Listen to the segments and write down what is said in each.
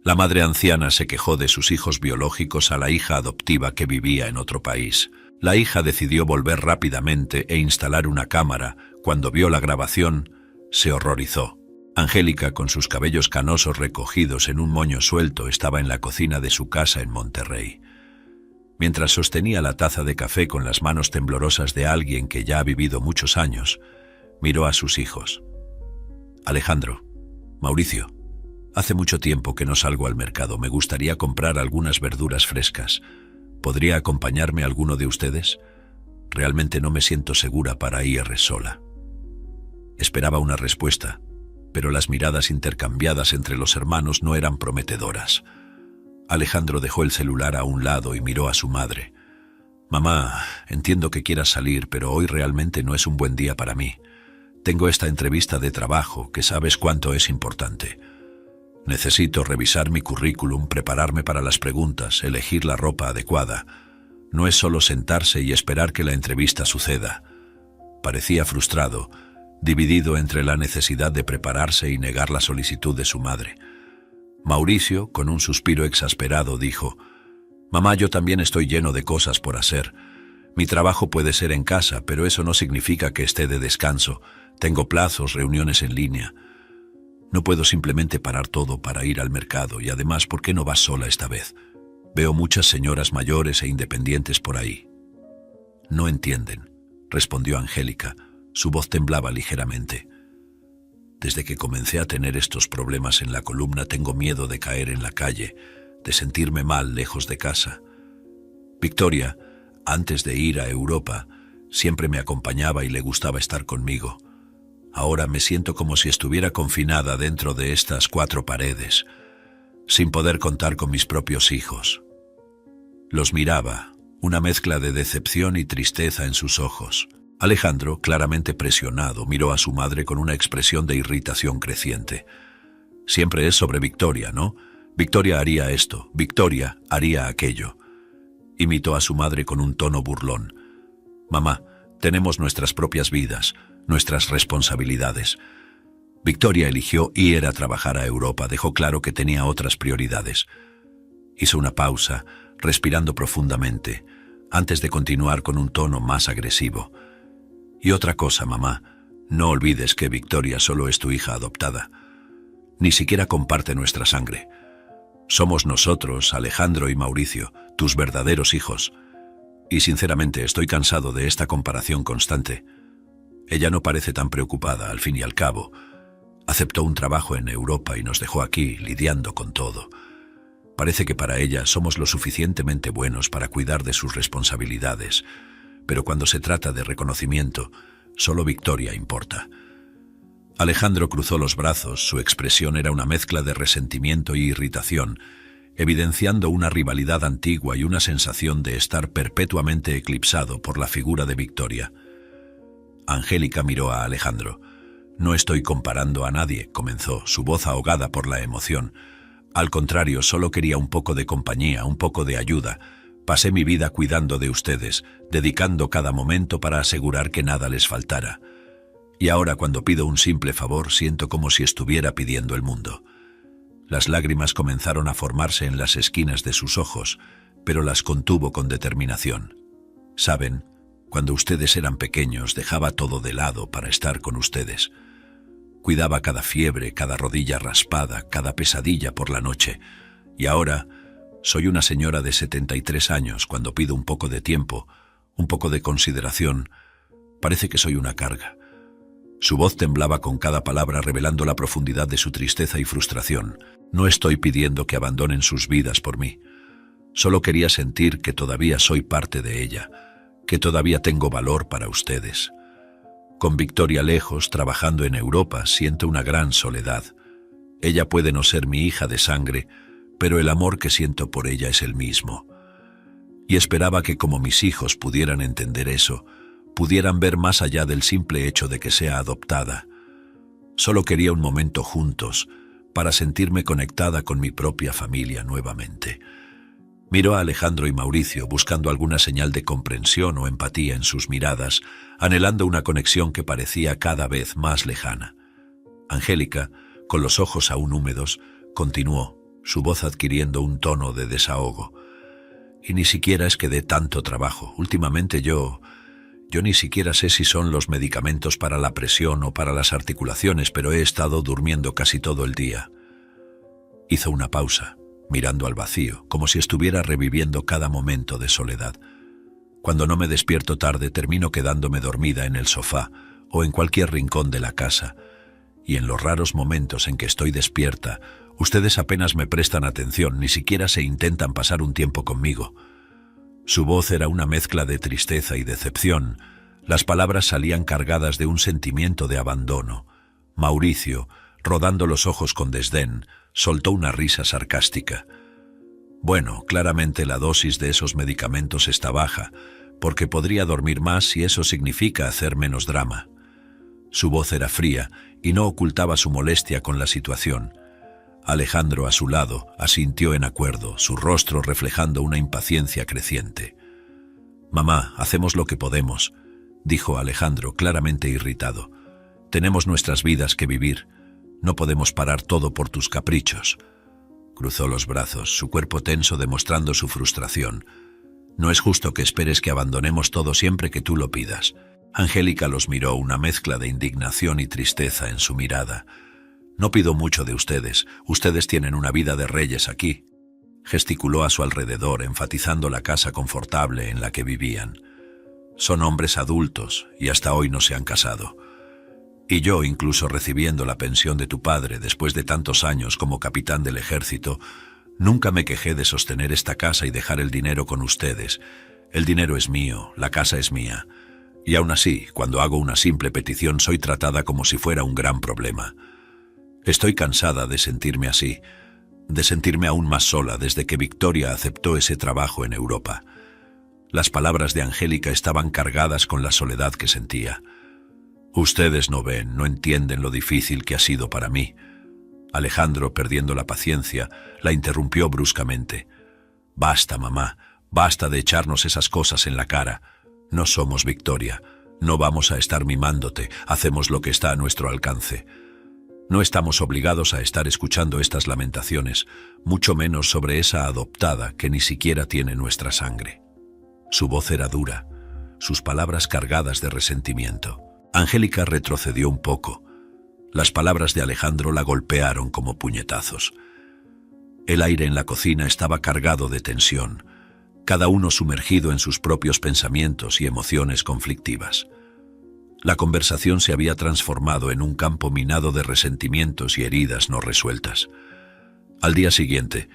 La madre anciana se quejó de sus hijos biológicos a la hija adoptiva que vivía en otro país. La hija decidió volver rápidamente e instalar una cámara. Cuando vio la grabación, se horrorizó. Angélica, con sus cabellos canosos recogidos en un moño suelto, estaba en la cocina de su casa en Monterrey. Mientras sostenía la taza de café con las manos temblorosas de alguien que ya ha vivido muchos años, miró a sus hijos. Alejandro, Mauricio, hace mucho tiempo que no salgo al mercado. Me gustaría comprar algunas verduras frescas. ¿Podría acompañarme alguno de ustedes? Realmente no me siento segura para ir sola. Esperaba una respuesta, pero las miradas intercambiadas entre los hermanos no eran prometedoras. Alejandro dejó el celular a un lado y miró a su madre. Mamá, entiendo que quieras salir, pero hoy realmente no es un buen día para mí. Tengo esta entrevista de trabajo que sabes cuánto es importante. Necesito revisar mi currículum, prepararme para las preguntas, elegir la ropa adecuada. No es solo sentarse y esperar que la entrevista suceda. Parecía frustrado, dividido entre la necesidad de prepararse y negar la solicitud de su madre. Mauricio, con un suspiro exasperado, dijo: «Mamá, yo también estoy lleno de cosas por hacer. Mi trabajo puede ser en casa, pero eso no significa que esté de descanso. Tengo plazos, reuniones en línea. No puedo simplemente parar todo para ir al mercado, y además, ¿por qué no vas sola esta vez? Veo muchas señoras mayores e independientes por ahí». «No entienden», respondió Angélica. Su voz temblaba ligeramente. «Desde que comencé a tener estos problemas en la columna tengo miedo de caer en la calle, de sentirme mal lejos de casa. Victoria, antes de ir a Europa, siempre me acompañaba y le gustaba estar conmigo. Ahora me siento como si estuviera confinada dentro de estas 4 paredes, sin poder contar con mis propios hijos». Los miraba, una mezcla de decepción y tristeza en sus ojos. Alejandro, claramente presionado, miró a su madre con una expresión de irritación creciente. «Siempre es sobre Victoria, ¿no? Victoria haría esto, Victoria haría aquello». Imitó a su madre con un tono burlón. «Mamá, tenemos nuestras propias vidas, nuestras responsabilidades. Victoria eligió ir a trabajar a Europa, dejó claro que tenía otras prioridades». Hizo una pausa, respirando profundamente, antes de continuar con un tono más agresivo. «Y otra cosa, mamá, no olvides que Victoria solo es tu hija adoptada. Ni siquiera comparte nuestra sangre. Somos nosotros, Alejandro y Mauricio, tus verdaderos hijos. Y sinceramente estoy cansado de esta comparación constante». Ella no parece tan preocupada, al fin y al cabo. Aceptó un trabajo en Europa y nos dejó aquí, lidiando con todo. Parece que para ella somos lo suficientemente buenos para cuidar de sus responsabilidades, pero cuando se trata de reconocimiento, solo Victoria importa. Alejandro cruzó los brazos, su expresión era una mezcla de resentimiento y irritación, evidenciando una rivalidad antigua y una sensación de estar perpetuamente eclipsado por la figura de Victoria. Angélica miró a Alejandro. «No estoy comparando a nadie», comenzó, su voz ahogada por la emoción. «Al contrario, solo quería un poco de compañía, un poco de ayuda. Pasé mi vida cuidando de ustedes, dedicando cada momento para asegurar que nada les faltara. Y ahora, cuando pido un simple favor, siento como si estuviera pidiendo el mundo». Las lágrimas comenzaron a formarse en las esquinas de sus ojos, pero las contuvo con determinación. «Saben, cuando ustedes eran pequeños, dejaba todo de lado para estar con ustedes. Cuidaba cada fiebre, cada rodilla raspada, cada pesadilla por la noche. Y ahora soy una señora de 73 años. Cuando pido un poco de tiempo, un poco de consideración, parece que soy una carga». Su voz temblaba con cada palabra, revelando la profundidad de su tristeza y frustración. «No estoy pidiendo que abandonen sus vidas por mí. Solo quería sentir que todavía soy parte de ella, que todavía tengo valor para ustedes. Con Victoria lejos, trabajando en Europa, siento una gran soledad. Ella puede no ser mi hija de sangre, pero el amor que siento por ella es el mismo. Y esperaba que como mis hijos pudieran entender eso, pudieran ver más allá del simple hecho de que sea adoptada. Solo quería un momento juntos para sentirme conectada con mi propia familia nuevamente». Miró a Alejandro y Mauricio, buscando alguna señal de comprensión o empatía en sus miradas, anhelando una conexión que parecía cada vez más lejana. Angélica, con los ojos aún húmedos, continuó: su voz adquiriendo un tono de desahogo. Y ni siquiera es que dé tanto trabajo. Últimamente yo ni siquiera sé si son los medicamentos para la presión o para las articulaciones, pero he estado durmiendo casi todo el día. Hizo una pausa, mirando al vacío, como si estuviera reviviendo cada momento de soledad. Cuando no me despierto tarde, termino quedándome dormida en el sofá o en cualquier rincón de la casa, y en los raros momentos en que estoy despierta, ustedes apenas me prestan atención, ni siquiera se intentan pasar un tiempo conmigo. Su voz era una mezcla de tristeza y decepción. Las palabras salían cargadas de un sentimiento de abandono. Mauricio, rodando los ojos con desdén, soltó una risa sarcástica. Bueno, claramente la dosis de esos medicamentos está baja, porque podría dormir más si eso significa hacer menos drama. Su voz era fría y no ocultaba su molestia con la situación. Alejandro, a su lado, asintió en acuerdo, su rostro reflejando una impaciencia creciente. «Mamá, hacemos lo que podemos», dijo Alejandro, claramente irritado. «Tenemos nuestras vidas que vivir. No podemos parar todo por tus caprichos». Cruzó los brazos, su cuerpo tenso demostrando su frustración. «No es justo que esperes que abandonemos todo siempre que tú lo pidas». Angélica los miró, una mezcla de indignación y tristeza en su mirada. «No pido mucho de ustedes. Ustedes tienen una vida de reyes aquí». Gesticuló a su alrededor, enfatizando la casa confortable en la que vivían. «Son hombres adultos y hasta hoy no se han casado. Y yo, incluso recibiendo la pensión de tu padre después de tantos años como capitán del ejército, nunca me quejé de sostener esta casa y dejar el dinero con ustedes. El dinero es mío, la casa es mía. Y aún así, cuando hago una simple petición, soy tratada como si fuera un gran problema. Estoy cansada de sentirme así, de sentirme aún más sola desde que Victoria aceptó ese trabajo en Europa». Las palabras de Angélica estaban cargadas con la soledad que sentía. «Ustedes no ven, no entienden lo difícil que ha sido para mí». Alejandro, perdiendo la paciencia, la interrumpió bruscamente. «Basta, mamá, basta de echarnos esas cosas en la cara. No somos Victoria, no vamos a estar mimándote, hacemos lo que está a nuestro alcance. No estamos obligados a estar escuchando estas lamentaciones, mucho menos sobre esa adoptada que ni siquiera tiene nuestra sangre». Su voz era dura, sus palabras cargadas de resentimiento. Angélica retrocedió un poco. Las palabras de Alejandro la golpearon como puñetazos. El aire en la cocina estaba cargado de tensión, cada uno sumergido en sus propios pensamientos y emociones conflictivas. La conversación se había transformado en un campo minado de resentimientos y heridas no resueltas. Al día siguiente,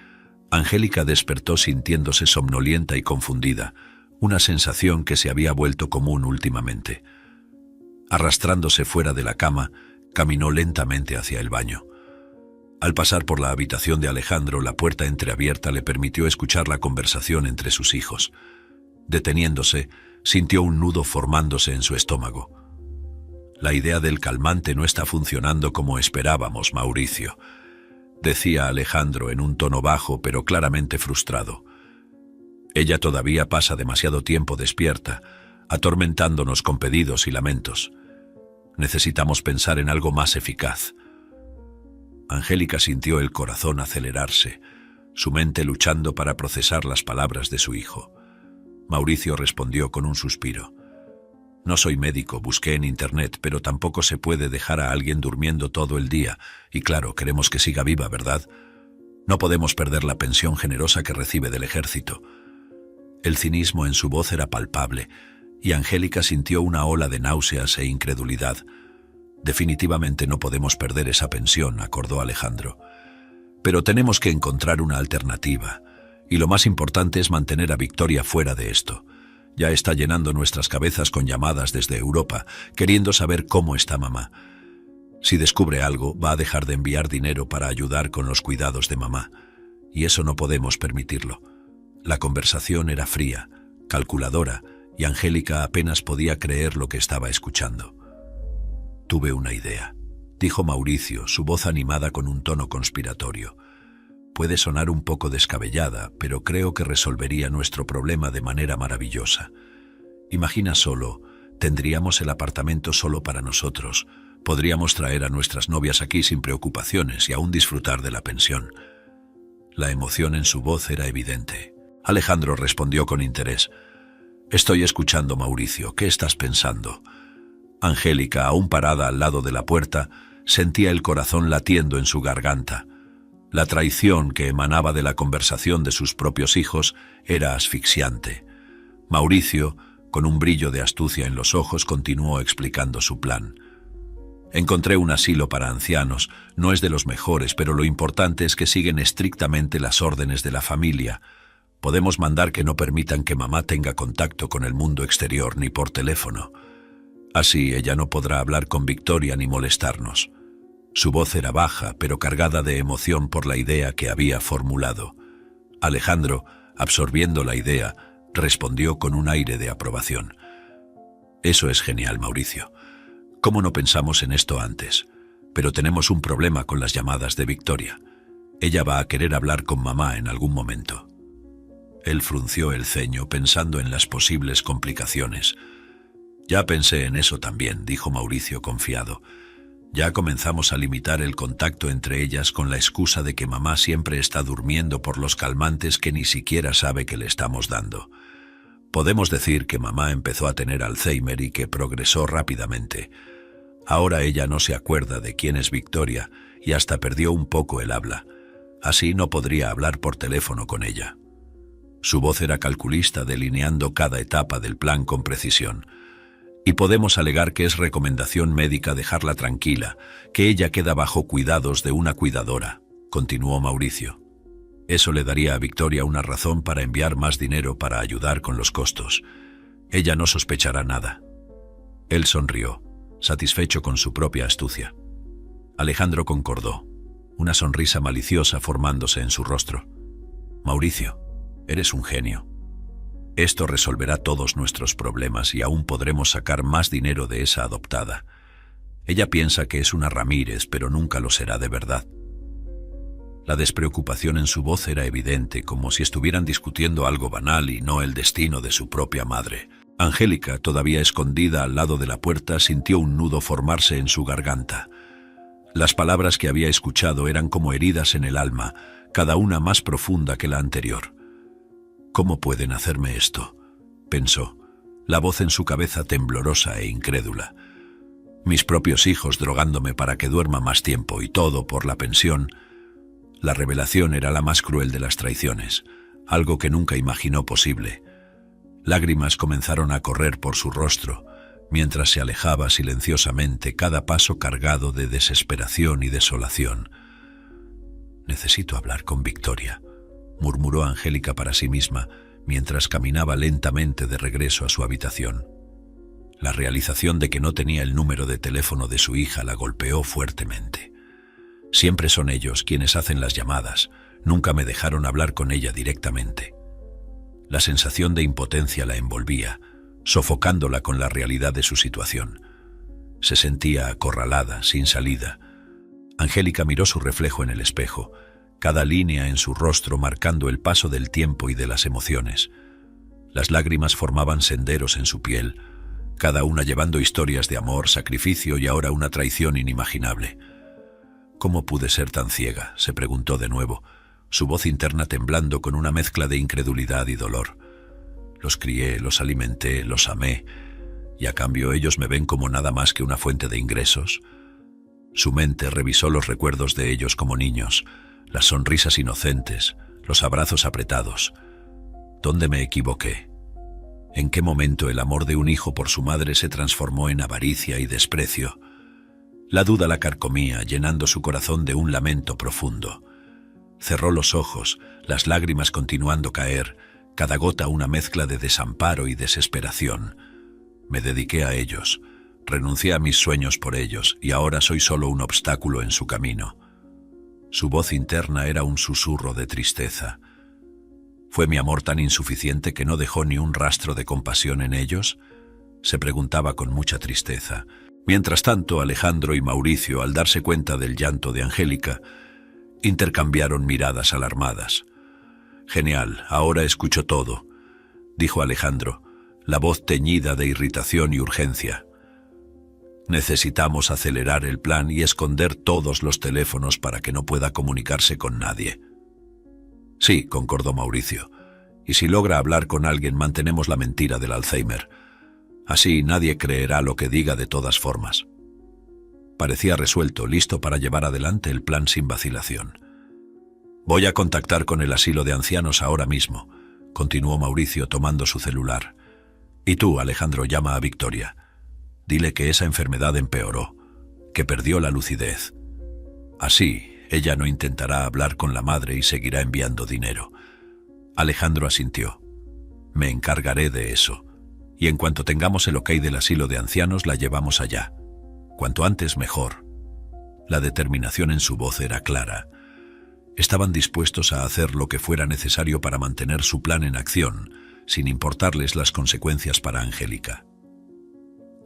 Angélica despertó sintiéndose somnolienta y confundida, una sensación que se había vuelto común últimamente. Arrastrándose fuera de la cama, caminó lentamente hacia el baño. Al pasar por la habitación de Alejandro, la puerta entreabierta le permitió escuchar la conversación entre sus hijos. Deteniéndose, sintió un nudo formándose en su estómago. «La idea del calmante no está funcionando como esperábamos, Mauricio», decía Alejandro en un tono bajo pero claramente frustrado. «Ella todavía pasa demasiado tiempo despierta, atormentándonos con pedidos y lamentos. Necesitamos pensar en algo más eficaz». Angélica sintió el corazón acelerarse, su mente luchando para procesar las palabras de su hijo. Mauricio respondió con un suspiro. «No soy médico, busqué en internet, pero tampoco se puede dejar a alguien durmiendo todo el día, y claro, queremos que siga viva, ¿verdad? No podemos perder la pensión generosa que recibe del ejército». El cinismo en su voz era palpable, y Angélica sintió una ola de náuseas e incredulidad. «Definitivamente no podemos perder esa pensión», acordó Alejandro. «Pero tenemos que encontrar una alternativa, y lo más importante es mantener a Victoria fuera de esto. Ya está llenando nuestras cabezas con llamadas desde Europa, queriendo saber cómo está mamá. Si descubre algo, va a dejar de enviar dinero para ayudar con los cuidados de mamá, y eso no podemos permitirlo». La conversación era fría, calculadora, y Angélica apenas podía creer lo que estaba escuchando. «Tuve una idea», dijo Mauricio, su voz animada con un tono conspiratorio. «Puede sonar un poco descabellada, pero creo que resolvería nuestro problema de manera maravillosa. Imagina solo, tendríamos el apartamento solo para nosotros, podríamos traer a nuestras novias aquí sin preocupaciones y aún disfrutar de la pensión». La emoción en su voz era evidente. Alejandro respondió con interés. «Estoy escuchando, Mauricio. ¿Qué estás pensando?» Angélica, aún parada al lado de la puerta, sentía el corazón latiendo en su garganta. La traición que emanaba de la conversación de sus propios hijos era asfixiante. Mauricio, con un brillo de astucia en los ojos, continuó explicando su plan. «Encontré un asilo para ancianos. No es de los mejores, pero lo importante es que siguen estrictamente las órdenes de la familia. Podemos mandar que no permitan que mamá tenga contacto con el mundo exterior ni por teléfono. Así ella no podrá hablar con Victoria ni molestarnos». Su voz era baja, pero cargada de emoción por la idea que había formulado. Alejandro, absorbiendo la idea, respondió con un aire de aprobación. «Eso es genial, Mauricio. ¿Cómo no pensamos en esto antes? Pero tenemos un problema con las llamadas de Victoria. Ella va a querer hablar con mamá en algún momento». Él frunció el ceño pensando en las posibles complicaciones. «Ya pensé en eso también», dijo Mauricio confiado. «Ya comenzamos a limitar el contacto entre ellas con la excusa de que mamá siempre está durmiendo por los calmantes que ni siquiera sabe que le estamos dando. Podemos decir que mamá empezó a tener Alzheimer y que progresó rápidamente. Ahora ella no se acuerda de quién es Victoria y hasta perdió un poco el habla. Así no podría hablar por teléfono con ella». Su voz era calculista, delineando cada etapa del plan con precisión. «Y podemos alegar que es recomendación médica dejarla tranquila, que ella queda bajo cuidados de una cuidadora», continuó Mauricio. «Eso le daría a Victoria una razón para enviar más dinero para ayudar con los costos. Ella no sospechará nada». Él sonrió, satisfecho con su propia astucia. Alejandro concordó, una sonrisa maliciosa formándose en su rostro. «Mauricio, eres un genio. Esto resolverá todos nuestros problemas y aún podremos sacar más dinero de esa adoptada. Ella piensa que es una Ramírez, pero nunca lo será de verdad». La despreocupación en su voz era evidente, como si estuvieran discutiendo algo banal y no el destino de su propia madre. Angélica, todavía escondida al lado de la puerta, sintió un nudo formarse en su garganta. Las palabras que había escuchado eran como heridas en el alma, cada una más profunda que la anterior. «¿Cómo pueden hacerme esto?», pensó, la voz en su cabeza temblorosa e incrédula. «Mis propios hijos drogándome para que duerma más tiempo y todo por la pensión». La revelación era la más cruel de las traiciones, algo que nunca imaginó posible. Lágrimas comenzaron a correr por su rostro, mientras se alejaba silenciosamente, cada paso cargado de desesperación y desolación. «Necesito hablar con Victoria», murmuró Angélica para sí misma, mientras caminaba lentamente de regreso a su habitación. La realización de que no tenía el número de teléfono de su hija la golpeó fuertemente. Siempre son ellos quienes hacen las llamadas, nunca me dejaron hablar con ella directamente. La sensación de impotencia la envolvía, sofocándola con la realidad de su situación. Se sentía acorralada, sin salida. Angélica miró su reflejo en el espejo, cada línea en su rostro marcando el paso del tiempo y de las emociones. Las lágrimas formaban senderos en su piel, cada una llevando historias de amor, sacrificio y ahora una traición inimaginable. «¿Cómo pude ser tan ciega?», se preguntó de nuevo, su voz interna temblando con una mezcla de incredulidad y dolor. «Los crié, los alimenté, los amé, y a cambio ellos me ven como nada más que una fuente de ingresos». Su mente revisó los recuerdos de ellos como niños, las sonrisas inocentes, los abrazos apretados. ¿Dónde me equivoqué? ¿En qué momento el amor de un hijo por su madre se transformó en avaricia y desprecio? La duda la carcomía, llenando su corazón de un lamento profundo. Cerró los ojos, las lágrimas continuando caer, cada gota una mezcla de desamparo y desesperación. Me dediqué a ellos, renuncié a mis sueños por ellos, y ahora soy solo un obstáculo en su camino. Su voz interna era un susurro de tristeza. ¿Fue mi amor tan insuficiente que no dejó ni un rastro de compasión en ellos?, se preguntaba con mucha tristeza. Mientras tanto, Alejandro y Mauricio, al darse cuenta del llanto de Angélica, intercambiaron miradas alarmadas. «Genial, ahora escucho todo», dijo Alejandro, la voz teñida de irritación y urgencia. «Necesitamos acelerar el plan y esconder todos los teléfonos para que no pueda comunicarse con nadie». Sí, concordó Mauricio. Y si logra hablar con alguien, mantenemos la mentira del Alzheimer. Así nadie creerá lo que diga de todas formas. Parecía resuelto, listo para llevar adelante el plan sin vacilación. Voy a contactar con el asilo de ancianos ahora mismo, continuó Mauricio tomando su celular. Y tú, Alejandro, llama a Victoria. Dile que esa enfermedad empeoró, que perdió la lucidez. Así, ella no intentará hablar con la madre y seguirá enviando dinero. Alejandro asintió. Me encargaré de eso, y en cuanto tengamos el ok del asilo de ancianos la llevamos allá. Cuanto antes mejor. La determinación en su voz era clara. Estaban dispuestos a hacer lo que fuera necesario para mantener su plan en acción, sin importarles las consecuencias para Angélica.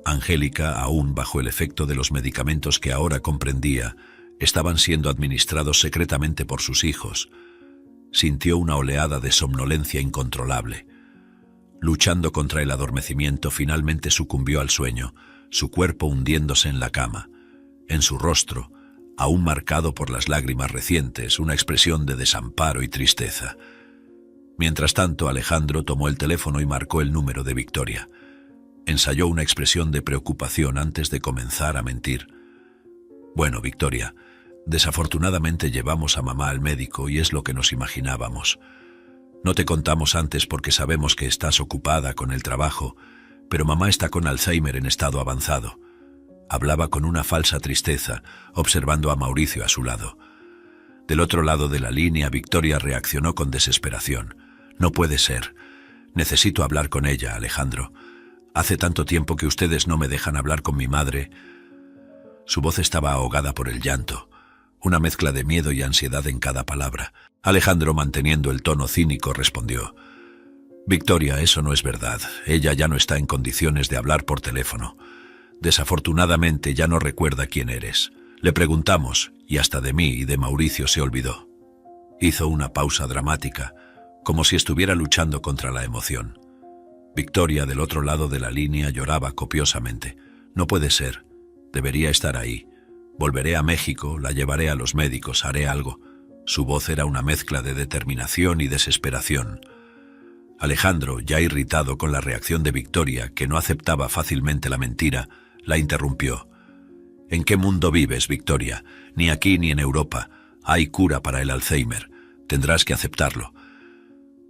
Angélica, aún bajo el efecto de los medicamentos que ahora comprendía, estaban siendo administrados secretamente por sus hijos. Sintió una oleada de somnolencia incontrolable. Luchando contra el adormecimiento, finalmente sucumbió al sueño, su cuerpo hundiéndose en la cama. En su rostro, aún marcado por las lágrimas recientes, una expresión de desamparo y tristeza. Mientras tanto, Alejandro tomó el teléfono y marcó el número de Victoria. Ensayó una expresión de preocupación antes de comenzar a mentir. Bueno, Victoria, desafortunadamente llevamos a mamá al médico y es lo que nos imaginábamos. No te contamos antes porque sabemos que estás ocupada con el trabajo, pero mamá está con Alzheimer en estado avanzado. Hablaba con una falsa tristeza, observando a Mauricio a su lado. Del otro lado de la línea, Victoria reaccionó con desesperación. No puede ser. Necesito hablar con ella, Alejandro. Hace tanto tiempo que ustedes no me dejan hablar con mi madre. Su voz estaba ahogada por el llanto, una mezcla de miedo y ansiedad en cada palabra. Alejandro, manteniendo el tono cínico, respondió: Victoria, eso no es verdad. Ella ya no está en condiciones de hablar por teléfono. Desafortunadamente ya no recuerda quién eres. Le preguntamos, y hasta de mí y de Mauricio se olvidó. Hizo una pausa dramática, como si estuviera luchando contra la emoción. Victoria, del otro lado de la línea, lloraba copiosamente. No puede ser. Debería estar ahí. Volveré a México, la llevaré a los médicos, haré algo. Su voz era una mezcla de determinación y desesperación. Alejandro, ya irritado con la reacción de Victoria, que no aceptaba fácilmente la mentira, la interrumpió. ¿En qué mundo vives, Victoria? Ni aquí ni en Europa. Hay cura para el Alzheimer. Tendrás que aceptarlo.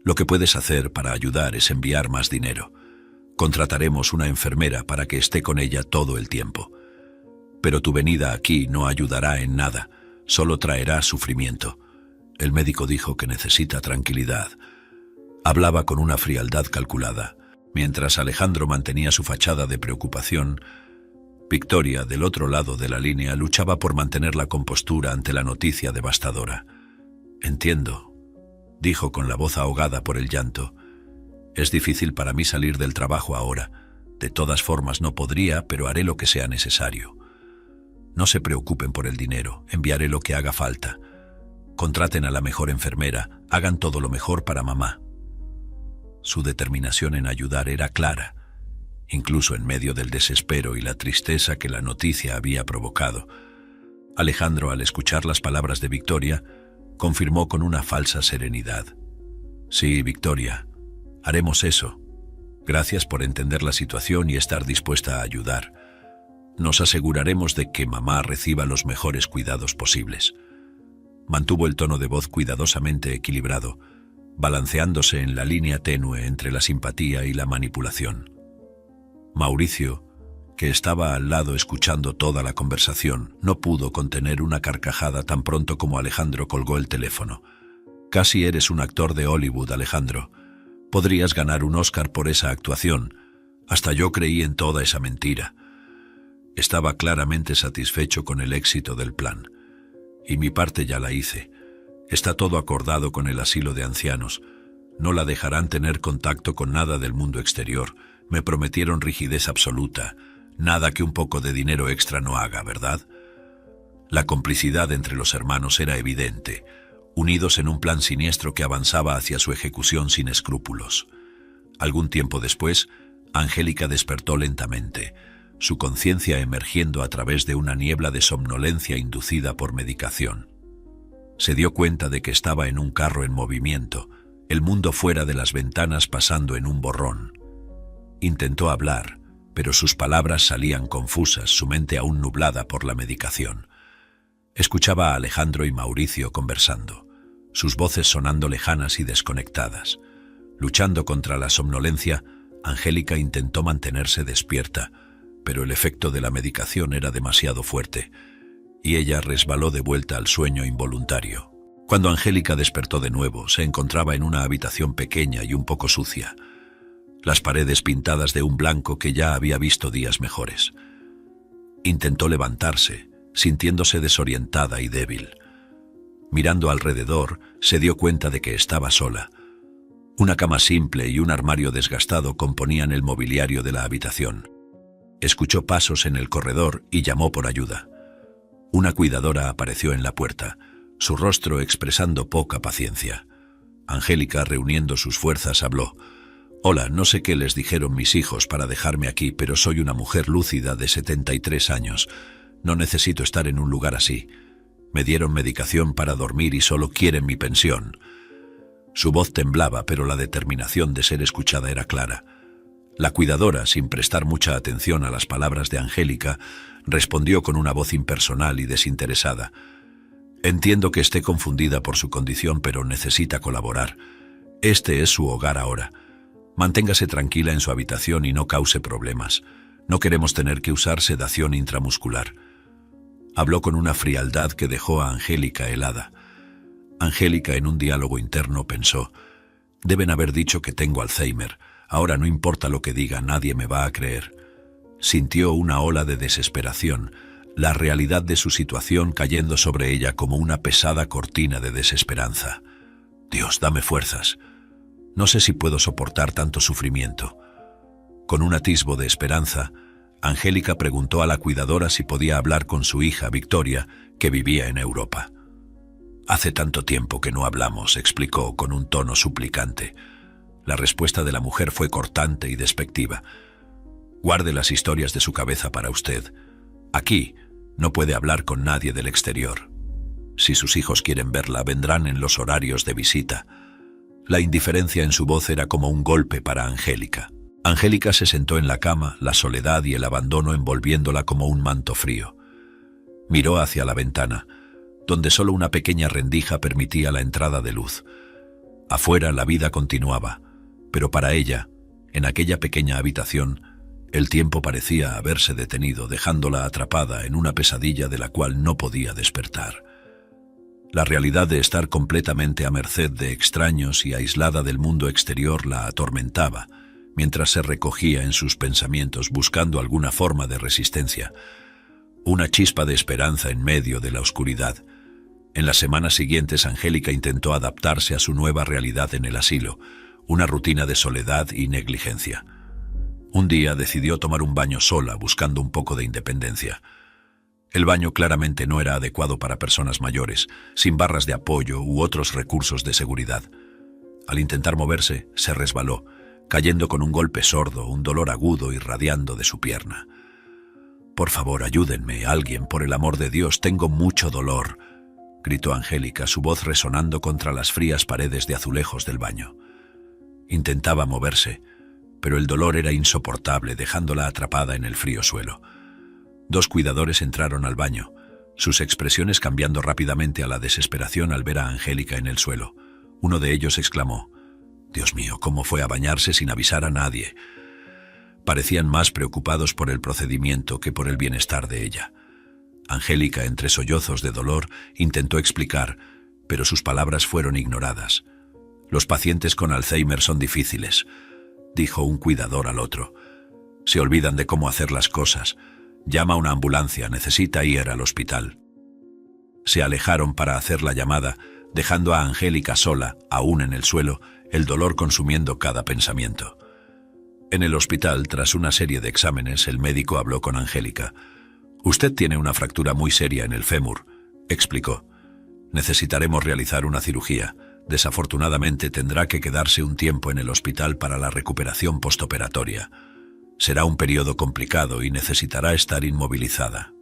Lo que puedes hacer para ayudar es enviar más dinero. Contrataremos una enfermera para que esté con ella todo el tiempo. Pero tu venida aquí no ayudará en nada, solo traerá sufrimiento. El médico dijo que necesita tranquilidad. Hablaba con una frialdad calculada. Mientras Alejandro mantenía su fachada de preocupación, Victoria, del otro lado de la línea, luchaba por mantener la compostura ante la noticia devastadora. Entiendo, dijo con la voz ahogada por el llanto. Es difícil para mí salir del trabajo ahora. De todas formas no podría, pero haré lo que sea necesario. No se preocupen por el dinero, enviaré lo que haga falta. Contraten a la mejor enfermera, hagan todo lo mejor para mamá. Su determinación en ayudar era clara, incluso en medio del desespero y la tristeza que la noticia había provocado. Alejandro, al escuchar las palabras de Victoria, confirmó con una falsa serenidad. Sí, Victoria, haremos eso. Gracias por entender la situación y estar dispuesta a ayudar. Nos aseguraremos de que mamá reciba los mejores cuidados posibles. Mantuvo el tono de voz cuidadosamente equilibrado, balanceándose en la línea tenue entre la simpatía y la manipulación. Mauricio, que estaba al lado escuchando toda la conversación, no pudo contener una carcajada tan pronto como Alejandro colgó el teléfono. Casi eres un actor de Hollywood, Alejandro. Podrías ganar un Oscar por esa actuación. Hasta yo creí en toda esa mentira. Estaba claramente satisfecho con el éxito del plan. Y mi parte ya la hice. Está todo acordado con el asilo de ancianos. No la dejarán tener contacto con nada del mundo exterior. Me prometieron rigidez absoluta. Nada que un poco de dinero extra no haga, ¿verdad? La complicidad entre los hermanos era evidente, unidos en un plan siniestro que avanzaba hacia su ejecución sin escrúpulos. Algún tiempo después, Angélica despertó lentamente, su conciencia emergiendo a través de una niebla de somnolencia inducida por medicación. Se dio cuenta de que estaba en un carro en movimiento, el mundo fuera de las ventanas pasando en un borrón. Intentó hablar, pero sus palabras salían confusas, su mente aún nublada por la medicación. Escuchaba a Alejandro y Mauricio conversando, sus voces sonando lejanas y desconectadas. Luchando contra la somnolencia, Angélica intentó mantenerse despierta, pero el efecto de la medicación era demasiado fuerte, y ella resbaló de vuelta al sueño involuntario. Cuando Angélica despertó de nuevo, se encontraba en una habitación pequeña y un poco sucia, las paredes pintadas de un blanco que ya había visto días mejores. Intentó levantarse, sintiéndose desorientada y débil. Mirando alrededor, se dio cuenta de que estaba sola. Una cama simple y un armario desgastado componían el mobiliario de la habitación. Escuchó pasos en el corredor y llamó por ayuda. Una cuidadora apareció en la puerta, su rostro expresando poca paciencia. Angélica, reuniendo sus fuerzas, habló. «Hola, no sé qué les dijeron mis hijos para dejarme aquí, pero soy una mujer lúcida de 73 años. No necesito estar en un lugar así. Me dieron medicación para dormir y solo quieren mi pensión». Su voz temblaba, pero la determinación de ser escuchada era clara. La cuidadora, sin prestar mucha atención a las palabras de Angélica, respondió con una voz impersonal y desinteresada. «Entiendo que esté confundida por su condición, pero necesita colaborar. Este es su hogar ahora. Manténgase tranquila en su habitación y no cause problemas. No queremos tener que usar sedación intramuscular». Habló con una frialdad que dejó a Angélica helada. Angélica, en un diálogo interno, pensó: «Deben haber dicho que tengo Alzheimer. Ahora no importa lo que diga, nadie me va a creer». Sintió una ola de desesperación, la realidad de su situación cayendo sobre ella como una pesada cortina de desesperanza. «Dios, dame fuerzas. No sé si puedo soportar tanto sufrimiento». Con un atisbo de esperanza, Angélica preguntó a la cuidadora si podía hablar con su hija, Victoria, que vivía en Europa. «Hace tanto tiempo que no hablamos», explicó con un tono suplicante. La respuesta de la mujer fue cortante y despectiva. «Guarde las historias de su cabeza para usted. Aquí no puede hablar con nadie del exterior. Si sus hijos quieren verla, vendrán en los horarios de visita». La indiferencia en su voz era como un golpe para Angélica. Angélica se sentó en la cama, la soledad y el abandono envolviéndola como un manto frío. Miró hacia la ventana, donde solo una pequeña rendija permitía la entrada de luz. Afuera la vida continuaba, pero para ella, en aquella pequeña habitación, el tiempo parecía haberse detenido, dejándola atrapada en una pesadilla de la cual no podía despertar. La realidad de estar completamente a merced de extraños y aislada del mundo exterior la atormentaba, mientras se recogía en sus pensamientos buscando alguna forma de resistencia. Una chispa de esperanza en medio de la oscuridad. En las semanas siguientes, Angélica intentó adaptarse a su nueva realidad en el asilo, una rutina de soledad y negligencia. Un día decidió tomar un baño sola, buscando un poco de independencia. El baño claramente no era adecuado para personas mayores, sin barras de apoyo u otros recursos de seguridad. Al intentar moverse, se resbaló, cayendo con un golpe sordo, un dolor agudo irradiando de su pierna. «Por favor, ayúdenme, alguien, por el amor de Dios, tengo mucho dolor», gritó Angélica, su voz resonando contra las frías paredes de azulejos del baño. Intentaba moverse, pero el dolor era insoportable, dejándola atrapada en el frío suelo. Dos cuidadores entraron al baño, sus expresiones cambiando rápidamente a la desesperación al ver a Angélica en el suelo. Uno de ellos exclamó: «Dios mío, ¿cómo fue a bañarse sin avisar a nadie?». Parecían más preocupados por el procedimiento que por el bienestar de ella. Angélica, entre sollozos de dolor, intentó explicar, pero sus palabras fueron ignoradas. «Los pacientes con Alzheimer son difíciles», dijo un cuidador al otro. «Se olvidan de cómo hacer las cosas. Llama a una ambulancia, necesita ir al hospital». Se alejaron para hacer la llamada, dejando a Angélica sola, aún en el suelo, el dolor consumiendo cada pensamiento. En el hospital, tras una serie de exámenes, el médico habló con Angélica. «Usted tiene una fractura muy seria en el fémur», explicó. «Necesitaremos realizar una cirugía. Desafortunadamente tendrá que quedarse un tiempo en el hospital para la recuperación postoperatoria. Será un periodo complicado y necesitará estar inmovilizada».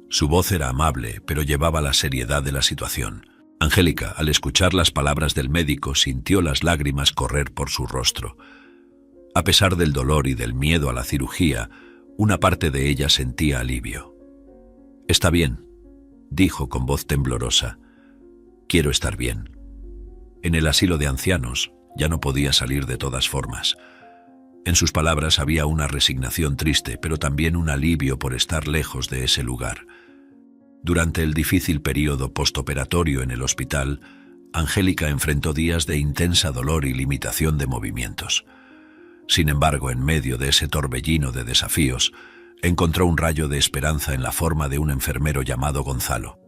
Su voz era amable, pero llevaba la seriedad de la situación. Angélica, al escuchar las palabras del médico, sintió las lágrimas correr por su rostro. A pesar del dolor y del miedo a la cirugía, una parte de ella sentía alivio. «Está bien», dijo con voz temblorosa. «Quiero estar bien». En el asilo de ancianos ya no podía salir de todas formas. En sus palabras había una resignación triste, pero también un alivio por estar lejos de ese lugar. Durante el difícil período postoperatorio en el hospital, Angélica enfrentó días de intensa dolor y limitación de movimientos. Sin embargo, en medio de ese torbellino de desafíos, encontró un rayo de esperanza en la forma de un enfermero llamado Gonzalo.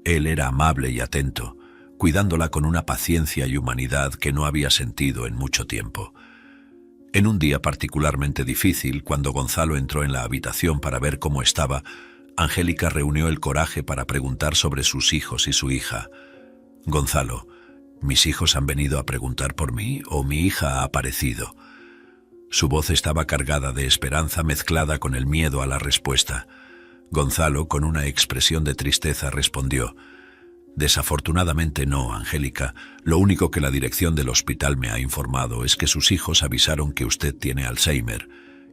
Él era amable y atento, cuidándola con una paciencia y humanidad que no había sentido en mucho tiempo. En un día particularmente difícil, cuando Gonzalo entró en la habitación para ver cómo estaba, Angélica reunió el coraje para preguntar sobre sus hijos y su hija. «Gonzalo, ¿mis hijos han venido a preguntar por mí o mi hija ha aparecido?» Su voz estaba cargada de esperanza mezclada con el miedo a la respuesta. Gonzalo, con una expresión de tristeza, respondió: «Desafortunadamente no, Angélica. Lo único que la dirección del hospital me ha informado es que sus hijos avisaron que usted tiene Alzheimer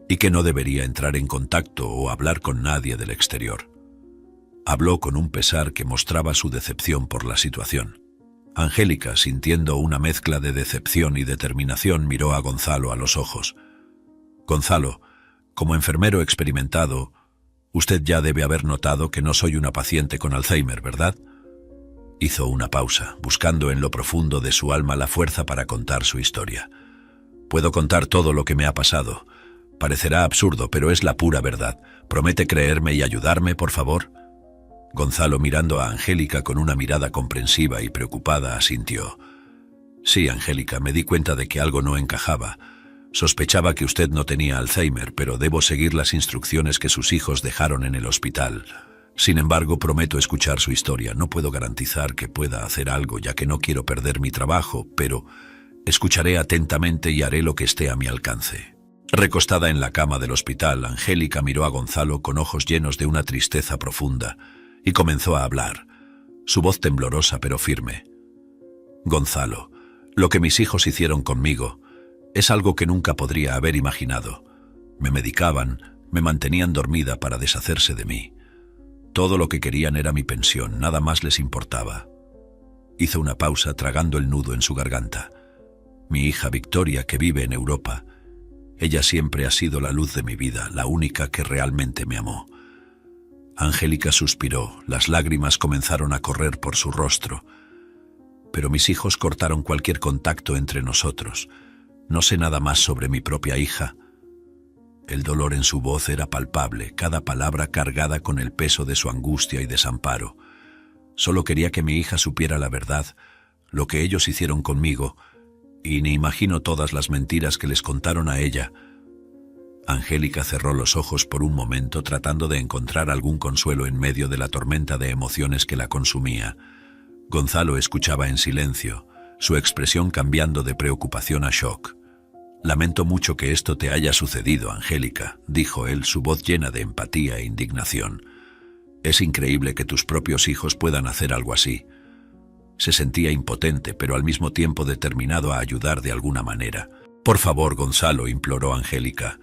y que no debería entrar en contacto o hablar con nadie del exterior». Habló con un pesar que mostraba su decepción por la situación. Angélica, sintiendo una mezcla de decepción y determinación, miró a Gonzalo a los ojos. «Gonzalo, como enfermero experimentado, usted ya debe haber notado que no soy una paciente con Alzheimer, ¿verdad?». Hizo una pausa, buscando en lo profundo de su alma la fuerza para contar su historia. «Puedo contar todo lo que me ha pasado. Parecerá absurdo, pero es la pura verdad. ¿Promete creerme y ayudarme, por favor?». Gonzalo, mirando a Angélica con una mirada comprensiva y preocupada, asintió. «Sí, Angélica, me di cuenta de que algo no encajaba. Sospechaba que usted no tenía Alzheimer, pero debo seguir las instrucciones que sus hijos dejaron en el hospital. Sin embargo, prometo escuchar su historia. No puedo garantizar que pueda hacer algo, ya que no quiero perder mi trabajo, pero escucharé atentamente y haré lo que esté a mi alcance». Recostada en la cama del hospital, Angélica miró a Gonzalo con ojos llenos de una tristeza profunda y comenzó a hablar, su voz temblorosa pero firme. «Gonzalo, lo que mis hijos hicieron conmigo es algo que nunca podría haber imaginado. Me medicaban, me mantenían dormida para deshacerse de mí. Todo lo que querían era mi pensión, nada más les importaba». Hizo una pausa, tragando el nudo en su garganta. «Mi hija Victoria, que vive en Europa, ella siempre ha sido la luz de mi vida, la única que realmente me amó». Angélica suspiró, las lágrimas comenzaron a correr por su rostro. «Pero mis hijos cortaron cualquier contacto entre nosotros. No sé nada más sobre mi propia hija». El dolor en su voz era palpable, cada palabra cargada con el peso de su angustia y desamparo. «Solo quería que mi hija supiera la verdad, lo que ellos hicieron conmigo, y ni imagino todas las mentiras que les contaron a ella». Angélica cerró los ojos por un momento, tratando de encontrar algún consuelo en medio de la tormenta de emociones que la consumía. Gonzalo escuchaba en silencio, su expresión cambiando de preocupación a shock. «Lamento mucho que esto te haya sucedido, Angélica», dijo él, su voz llena de empatía e indignación. «Es increíble que tus propios hijos puedan hacer algo así». Se sentía impotente, pero al mismo tiempo determinado a ayudar de alguna manera. «Por favor, Gonzalo», imploró Angélica.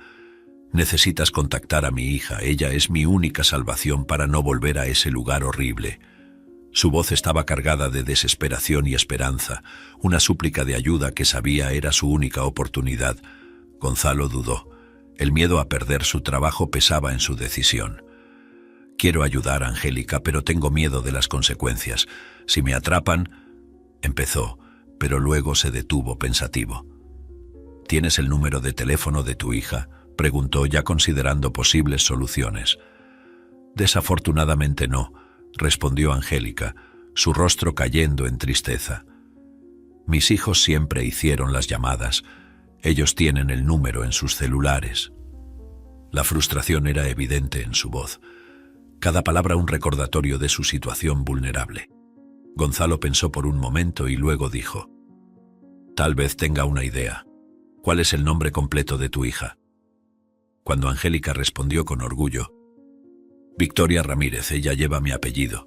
«Necesitas contactar a mi hija, ella es mi única salvación para no volver a ese lugar horrible». Su voz estaba cargada de desesperación y esperanza, una súplica de ayuda que sabía era su única oportunidad. Gonzalo dudó. El miedo a perder su trabajo pesaba en su decisión. «Quiero ayudar, Angélica, pero tengo miedo de las consecuencias. Si me atrapan…» empezó, pero luego se detuvo pensativo. «¿Tienes el número de teléfono de tu hija?», preguntó, ya considerando posibles soluciones. «Desafortunadamente no», respondió Angélica, su rostro cayendo en tristeza. «Mis hijos siempre hicieron las llamadas. Ellos tienen el número en sus celulares». La frustración era evidente en su voz. Cada palabra un recordatorio de su situación vulnerable. Gonzalo pensó por un momento y luego dijo: «Tal vez tenga una idea. ¿Cuál es el nombre completo de tu hija?». Cuando Angélica respondió con orgullo: Victoria Ramírez, ella lleva mi apellido.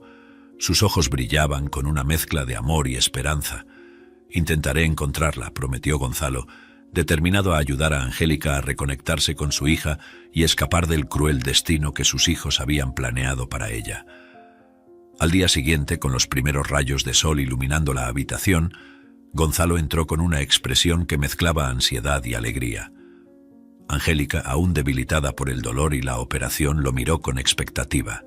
Sus ojos brillaban con una mezcla de amor y esperanza. Intentaré encontrarla, prometió Gonzalo, determinado a ayudar a Angélica a reconectarse con su hija y escapar del cruel destino que sus hijos habían planeado para ella. Al día siguiente, con los primeros rayos de sol iluminando la habitación, Gonzalo entró con una expresión que mezclaba ansiedad y alegría. Angélica, aún debilitada por el dolor y la operación, lo miró con expectativa.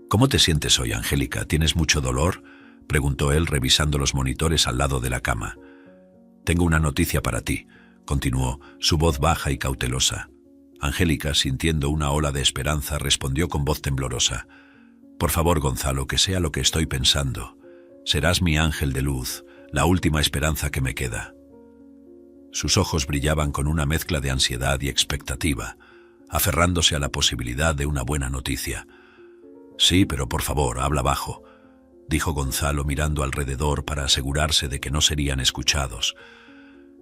«¿Cómo te sientes hoy, Angélica? ¿Tienes mucho dolor?», preguntó él revisando los monitores al lado de la cama. «Tengo una noticia para ti», continuó, su voz baja y cautelosa. Angélica, sintiendo una ola de esperanza, respondió con voz temblorosa. «Por favor, Gonzalo, que sea lo que estoy pensando. Serás mi ángel de luz, la última esperanza que me queda». Sus ojos brillaban con una mezcla de ansiedad y expectativa, aferrándose a la posibilidad de una buena noticia. «Sí, pero por favor, habla bajo», dijo Gonzalo mirando alrededor para asegurarse de que no serían escuchados.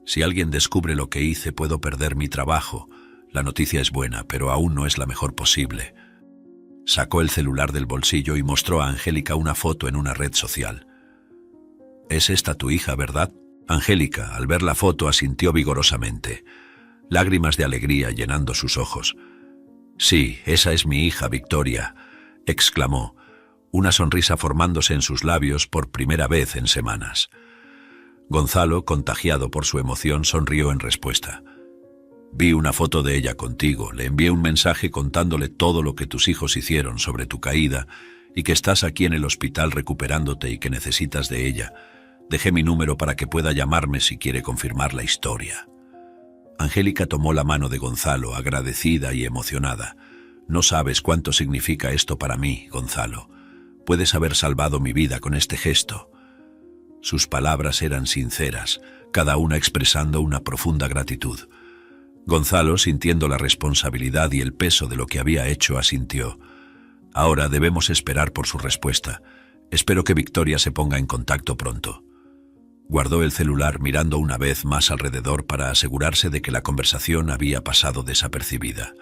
«Si alguien descubre lo que hice, puedo perder mi trabajo. La noticia es buena, pero aún no es la mejor posible». Sacó el celular del bolsillo y mostró a Angélica una foto en una red social. «Es esta tu hija, ¿verdad?». Angélica, al ver la foto, asintió vigorosamente, lágrimas de alegría llenando sus ojos. «Sí, esa es mi hija, Victoria», exclamó, una sonrisa formándose en sus labios por primera vez en semanas. Gonzalo, contagiado por su emoción, sonrió en respuesta. «Vi una foto de ella contigo, le envié un mensaje contándole todo lo que tus hijos hicieron sobre tu caída y que estás aquí en el hospital recuperándote y que necesitas de ella. Dejé mi número para que pueda llamarme si quiere confirmar la historia». Angélica tomó la mano de Gonzalo, agradecida y emocionada. «No sabes cuánto significa esto para mí, Gonzalo. Puedes haber salvado mi vida con este gesto». Sus palabras eran sinceras, cada una expresando una profunda gratitud. Gonzalo, sintiendo la responsabilidad y el peso de lo que había hecho, asintió. «Ahora debemos esperar por su respuesta. Espero que Victoria se ponga en contacto pronto». Guardó el celular mirando una vez más alrededor para asegurarse de que la conversación había pasado desapercibida.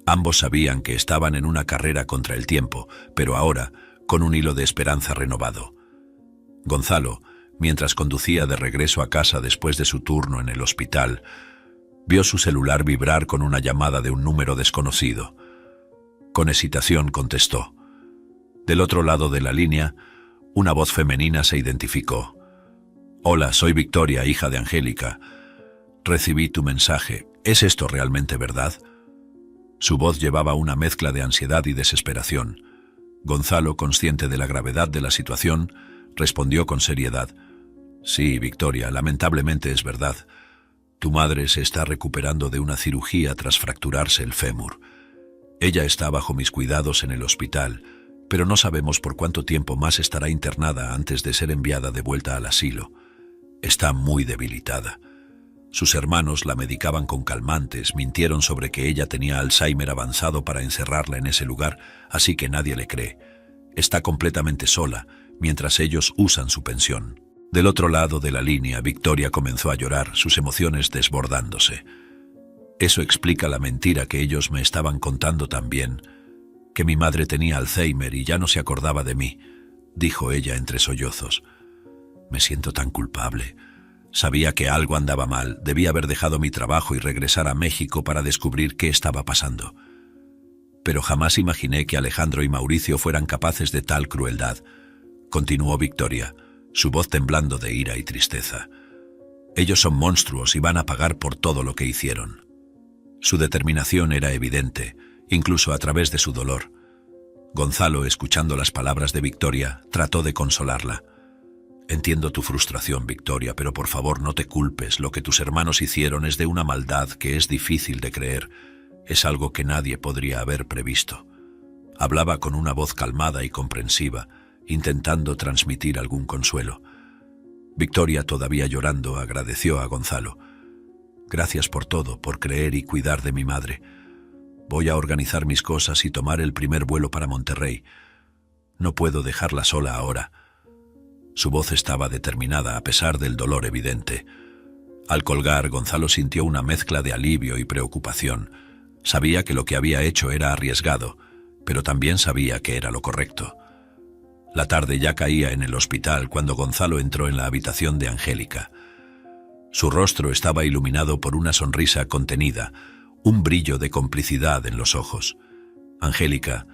Ambos sabían que estaban en una carrera contra el tiempo, pero ahora con un hilo de esperanza renovado. Gonzalo, mientras conducía de regreso a casa después de su turno en el hospital, vio su celular vibrar con una llamada de un número desconocido. Con hesitación contestó. Del otro lado de la línea, una voz femenina se identificó. «Hola, soy Victoria, hija de Angélica. Recibí tu mensaje. ¿Es esto realmente verdad?». Su voz llevaba una mezcla de ansiedad y desesperación. Gonzalo, consciente de la gravedad de la situación, respondió con seriedad. «Sí, Victoria, lamentablemente es verdad. Tu madre se está recuperando de una cirugía tras fracturarse el fémur. Ella está bajo mis cuidados en el hospital, pero no sabemos por cuánto tiempo más estará internada antes de ser enviada de vuelta al asilo. Está muy debilitada. Sus hermanos la medicaban con calmantes, mintieron sobre que ella tenía Alzheimer avanzado para encerrarla en ese lugar, así que nadie le cree. Está completamente sola, mientras ellos usan su pensión». Del otro lado de la línea, Victoria comenzó a llorar, sus emociones desbordándose. «Eso explica la mentira que ellos me estaban contando también, que mi madre tenía Alzheimer y ya no se acordaba de mí», dijo ella entre sollozos. «Me siento tan culpable. Sabía que algo andaba mal, debía haber dejado mi trabajo y regresar a México para descubrir qué estaba pasando. Pero jamás imaginé que Alejandro y Mauricio fueran capaces de tal crueldad», continuó Victoria, su voz temblando de ira y tristeza. «Ellos son monstruos y van a pagar por todo lo que hicieron». Su determinación era evidente, incluso a través de su dolor. Gonzalo, escuchando las palabras de Victoria, trató de consolarla. «Entiendo tu frustración, Victoria, pero por favor no te culpes. Lo que tus hermanos hicieron es de una maldad que es difícil de creer. Es algo que nadie podría haber previsto». Hablaba con una voz calmada y comprensiva, intentando transmitir algún consuelo. Victoria, todavía llorando, agradeció a Gonzalo. «Gracias por todo, por creer y cuidar de mi madre. Voy a organizar mis cosas y tomar el primer vuelo para Monterrey. No puedo dejarla sola ahora». Su voz estaba determinada a pesar del dolor evidente. Al colgar, Gonzalo sintió una mezcla de alivio y preocupación. Sabía que lo que había hecho era arriesgado, pero también sabía que era lo correcto. La tarde ya caía en el hospital cuando Gonzalo entró en la habitación de Angélica. Su rostro estaba iluminado por una sonrisa contenida, un brillo de complicidad en los ojos. «Angélica,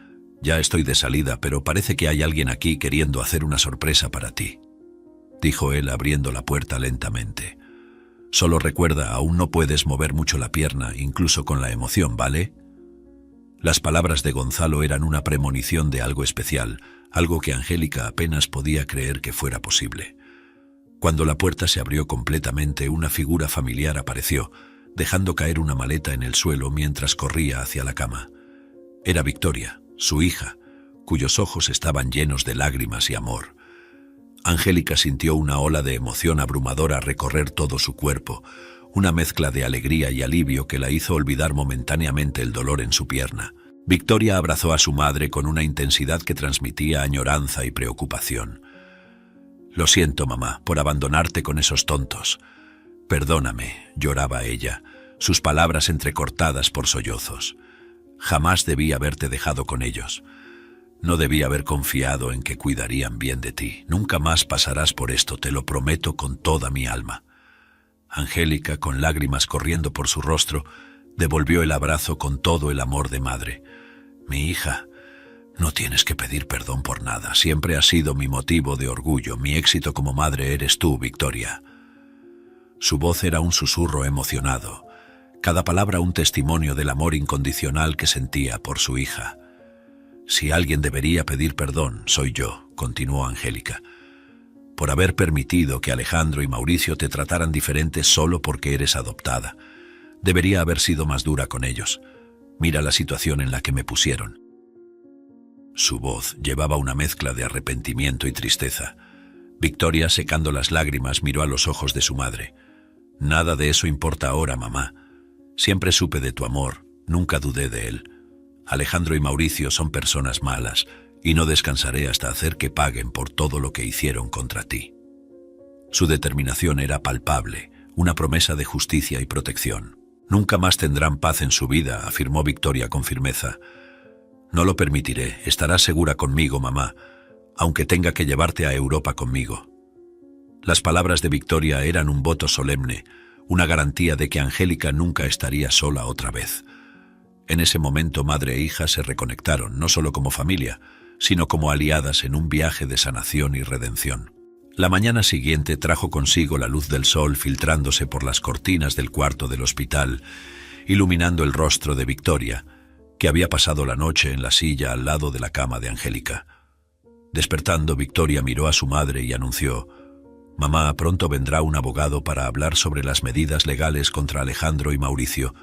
ya estoy de salida, pero parece que hay alguien aquí queriendo hacer una sorpresa para ti», dijo él abriendo la puerta lentamente. «Solo recuerda, aún no puedes mover mucho la pierna, incluso con la emoción, ¿vale?» Las palabras de Gonzalo eran una premonición de algo especial, algo que Angélica apenas podía creer que fuera posible. Cuando la puerta se abrió completamente, una figura familiar apareció, dejando caer una maleta en el suelo mientras corría hacia la cama. Era Victoria, su hija, cuyos ojos estaban llenos de lágrimas y amor. Angélica sintió una ola de emoción abrumadora recorrer todo su cuerpo, una mezcla de alegría y alivio que la hizo olvidar momentáneamente el dolor en su pierna. Victoria abrazó a su madre con una intensidad que transmitía añoranza y preocupación. «Lo siento, mamá, por abandonarte con esos tontos. Perdóname», lloraba ella, sus palabras entrecortadas por sollozos. «Jamás debí haberte dejado con ellos. No debí haber confiado en que cuidarían bien de ti. Nunca más pasarás por esto, te lo prometo con toda mi alma». Angélica, con lágrimas corriendo por su rostro, devolvió el abrazo con todo el amor de madre. «Mi hija, no tienes que pedir perdón por nada. Siempre has sido mi motivo de orgullo. Mi éxito como madre eres tú, Victoria». Su voz era un susurro emocionado, cada palabra un testimonio del amor incondicional que sentía por su hija. «Si alguien debería pedir perdón, soy yo», continuó Angélica, «por haber permitido que Alejandro y Mauricio te trataran diferente solo porque eres adoptada. Debería haber sido más dura con ellos. Mira la situación en la que me pusieron». Su voz llevaba una mezcla de arrepentimiento y tristeza. Victoria, secando las lágrimas, miró a los ojos de su madre. «Nada de eso importa ahora, mamá. Siempre supe de tu amor, nunca dudé de él. Alejandro y Mauricio son personas malas, y no descansaré hasta hacer que paguen por todo lo que hicieron contra ti». Su determinación era palpable, una promesa de justicia y protección. «Nunca más tendrán paz en su vida», afirmó Victoria con firmeza. «No lo permitiré, estarás segura conmigo, mamá, aunque tenga que llevarte a Europa conmigo». Las palabras de Victoria eran un voto solemne, una garantía de que Angélica nunca estaría sola otra vez. En ese momento madre e hija se reconectaron, no solo como familia, sino como aliadas en un viaje de sanación y redención. La mañana siguiente trajo consigo la luz del sol filtrándose por las cortinas del cuarto del hospital, iluminando el rostro de Victoria, que había pasado la noche en la silla al lado de la cama de Angélica. Despertando, Victoria miró a su madre y anunció: «Mamá, pronto vendrá un abogado para hablar sobre las medidas legales contra Alejandro y Mauricio.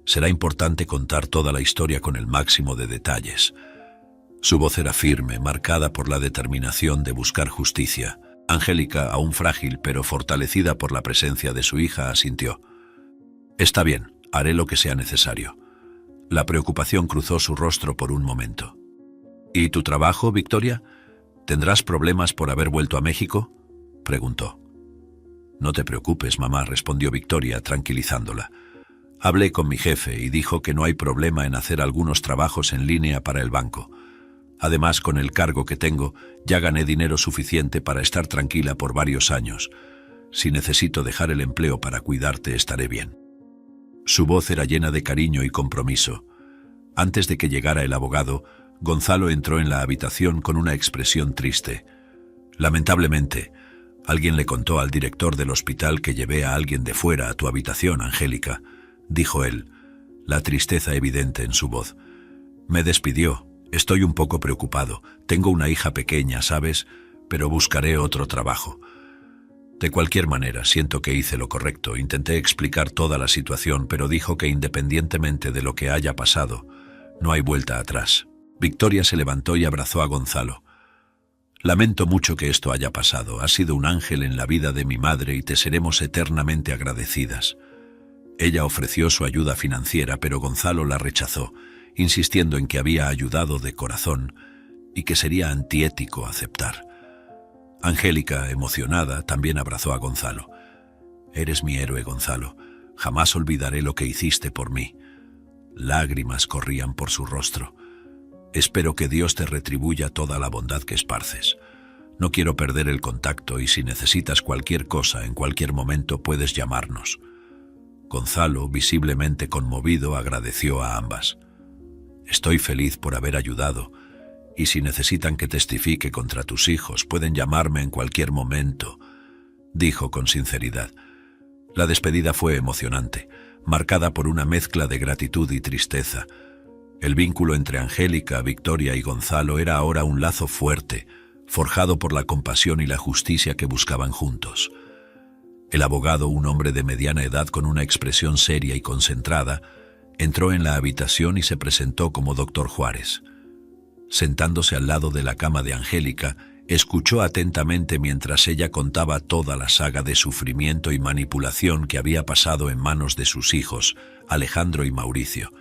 Será importante contar toda la historia con el máximo de detalles». Su voz era firme, marcada por la determinación de buscar justicia. Angélica, aún frágil pero fortalecida por la presencia de su hija, asintió. «Está bien, haré lo que sea necesario». La preocupación cruzó su rostro por un momento. «¿Y tu trabajo, Victoria? ¿Tendrás problemas por haber vuelto a México?», preguntó. «No te preocupes, mamá», respondió Victoria, tranquilizándola. «Hablé con mi jefe y dijo que no hay problema en hacer algunos trabajos en línea para el banco. Además, con el cargo que tengo, ya gané dinero suficiente para estar tranquila por varios años. Si necesito dejar el empleo para cuidarte, estaré bien». Su voz era llena de cariño y compromiso. Antes de que llegara el abogado, Gonzalo entró en la habitación con una expresión triste. «Lamentablemente, alguien le contó al director del hospital que llevé a alguien de fuera a tu habitación, Angélica», dijo él, la tristeza evidente en su voz. «Me despidió. Estoy un poco preocupado. Tengo una hija pequeña, ¿sabes? Pero buscaré otro trabajo». De cualquier manera, siento que hice lo correcto. Intenté explicar toda la situación, pero dijo que independientemente de lo que haya pasado, no hay vuelta atrás. Victoria se levantó y abrazó a Gonzalo. «Lamento mucho que esto haya pasado. Has sido un ángel en la vida de mi madre y te seremos eternamente agradecidas». Ella ofreció su ayuda financiera, pero Gonzalo la rechazó, insistiendo en que había ayudado de corazón y que sería antiético aceptar. Angélica, emocionada, también abrazó a Gonzalo. «Eres mi héroe, Gonzalo. Jamás olvidaré lo que hiciste por mí». Lágrimas corrían por su rostro. Espero que Dios te retribuya toda la bondad que esparces. No quiero perder el contacto y si necesitas cualquier cosa en cualquier momento puedes llamarnos. Gonzalo, visiblemente conmovido, agradeció a ambas. Estoy feliz por haber ayudado y si necesitan que testifique contra tus hijos pueden llamarme en cualquier momento, dijo con sinceridad. La despedida fue emocionante, marcada por una mezcla de gratitud y tristeza. El vínculo entre Angélica, Victoria y Gonzalo era ahora un lazo fuerte, forjado por la compasión y la justicia que buscaban juntos. El abogado, un hombre de mediana edad con una expresión seria y concentrada, entró en la habitación y se presentó como Dr. Juárez. Sentándose al lado de la cama de Angélica, escuchó atentamente mientras ella contaba toda la saga de sufrimiento y manipulación que había pasado en manos de sus hijos, Alejandro y Mauricio.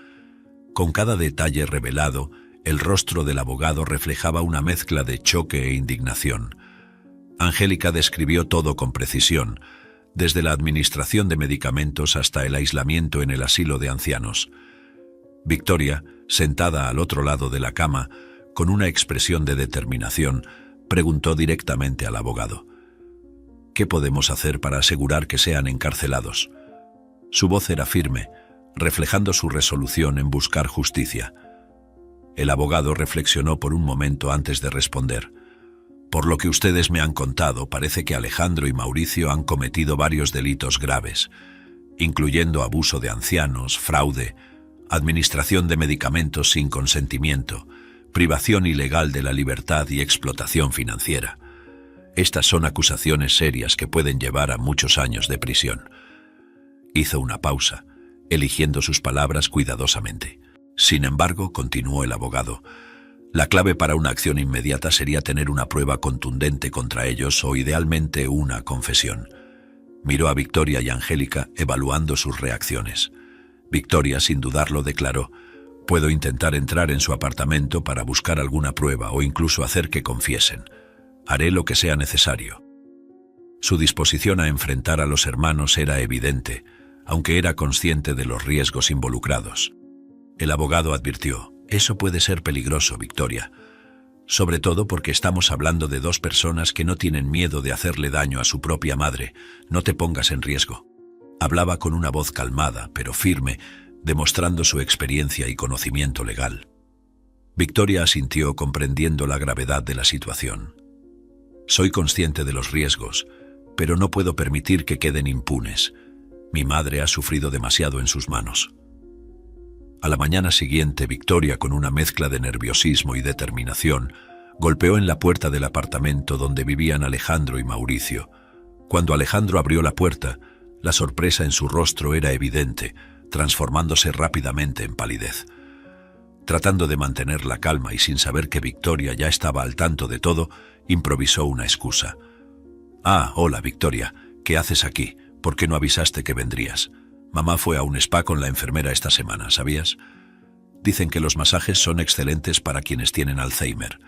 Con cada detalle revelado, el rostro del abogado reflejaba una mezcla de choque e indignación. Angélica describió todo con precisión, desde la administración de medicamentos hasta el aislamiento en el asilo de ancianos. Victoria, sentada al otro lado de la cama, con una expresión de determinación, preguntó directamente al abogado. ¿Qué podemos hacer para asegurar que sean encarcelados? Su voz era firme, reflejando su resolución en buscar justicia. El abogado reflexionó por un momento antes de responder. Por lo que ustedes me han contado, parece que Alejandro y Mauricio han cometido varios delitos graves, incluyendo abuso de ancianos, fraude, administración de medicamentos sin consentimiento, privación ilegal de la libertad y explotación financiera. Estas son acusaciones serias que pueden llevar a muchos años de prisión. Hizo una pausa, eligiendo sus palabras cuidadosamente. Sin embargo, continuó el abogado, la clave para una acción inmediata sería tener una prueba contundente contra ellos o idealmente una confesión. Miró a Victoria y Angélica evaluando sus reacciones. Victoria, sin dudarlo, declaró: «Puedo intentar entrar en su apartamento para buscar alguna prueba o incluso hacer que confiesen. Haré lo que sea necesario». Su disposición a enfrentar a los hermanos era evidente, aunque era consciente de los riesgos involucrados. El abogado advirtió: «Eso puede ser peligroso, Victoria, sobre todo porque estamos hablando de dos personas que no tienen miedo de hacerle daño a su propia madre. No te pongas en riesgo». Hablaba con una voz calmada, pero firme, demostrando su experiencia y conocimiento legal. Victoria asintió, comprendiendo la gravedad de la situación. «Soy consciente de los riesgos, pero no puedo permitir que queden impunes. Mi madre ha sufrido demasiado en sus manos». A la mañana siguiente, Victoria, con una mezcla de nerviosismo y determinación, golpeó en la puerta del apartamento donde vivían Alejandro y Mauricio. Cuando Alejandro abrió la puerta, la sorpresa en su rostro era evidente, transformándose rápidamente en palidez. Tratando de mantener la calma y sin saber que Victoria ya estaba al tanto de todo, improvisó una excusa. «Ah, hola, Victoria, ¿qué haces aquí? ¿Por qué no avisaste que vendrías? Mamá fue a un spa con la enfermera esta semana, ¿sabías? Dicen que los masajes son excelentes para quienes tienen Alzheimer».